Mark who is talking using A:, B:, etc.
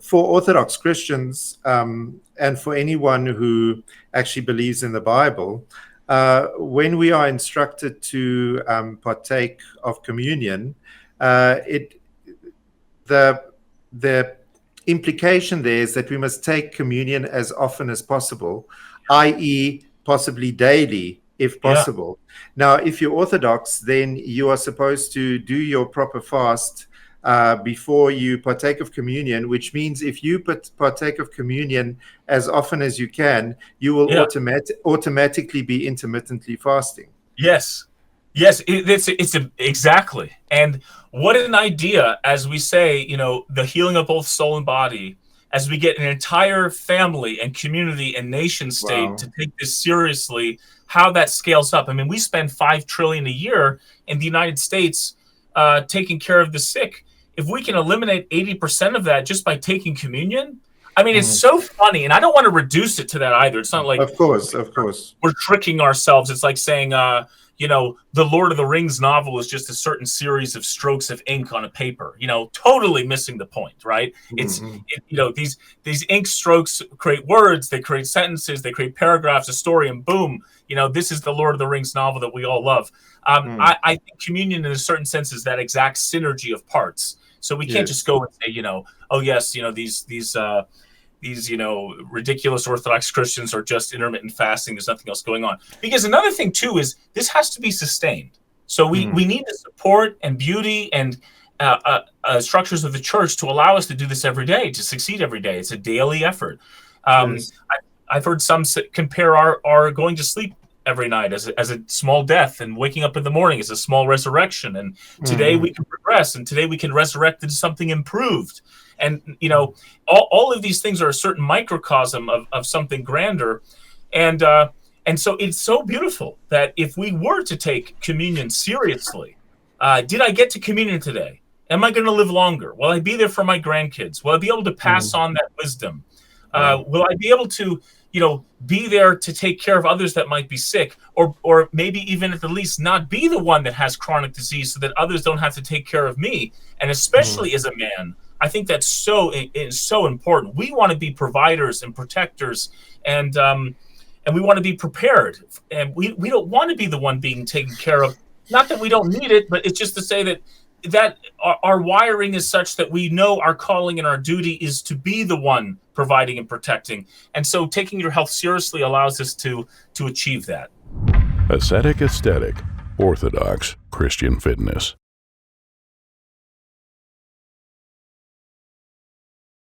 A: for Orthodox Christians, and for anyone who actually believes in the Bible, when we are instructed to partake of communion, the implication there is that we must take communion as often as possible, i.e., possibly daily, if possible. Now, if you're Orthodox, then you are supposed to do your proper fast before you partake of communion, which means if you partake of communion as often as you can, you will automatically be intermittently fasting.
B: Yes, exactly. And what an idea, as we say, the healing of both soul and body, as we get an entire family and community and nation state to take this seriously, how that scales up. I mean, we spend $5 trillion a year in the United States taking care of the sick. If we can eliminate 80% of that just by taking communion, I mean, it's so funny, and I don't want to reduce it to that either. It's not like,
A: of course,
B: we're tricking ourselves. It's like saying, the Lord of the Rings novel is just a certain series of strokes of ink on a paper. Totally missing the point, right? It's these ink strokes create words, they create sentences, they create paragraphs, a story, and boom, this is the Lord of the Rings novel that we all love. I think communion, in a certain sense, is that exact synergy of parts. So we can't just go and say, oh yes, these ridiculous Orthodox Christians are just intermittent fasting. There's nothing else going on. Because another thing too is this has to be sustained. So we need the support and beauty and structures of the church to allow us to do this every day, to succeed every day. It's a daily effort. I've heard some compare our going to sleep every night as a small death, and waking up in the morning as a small resurrection. And today we can progress, and today we can resurrect into something improved. And, all of these things are a certain microcosm of something grander. And so it's so beautiful that if we were to take communion seriously, did I get to communion today? Am I going to live longer? Will I be there for my grandkids? Will I be able to pass on that wisdom? Will I be able to, be there to take care of others that might be sick, or maybe even at the least not be the one that has chronic disease, so that others don't have to take care of me? And especially as a man, I think that's so important. We want to be providers and protectors, and we want to be prepared. And we don't want to be the one being taken care of. Not that we don't need it, but it's just to say that our wiring is such that we know our calling and our duty is to be the one providing and protecting. And so taking your health seriously allows us to achieve that.
C: Ascetic Aesthetic, Orthodox Christian Fitness.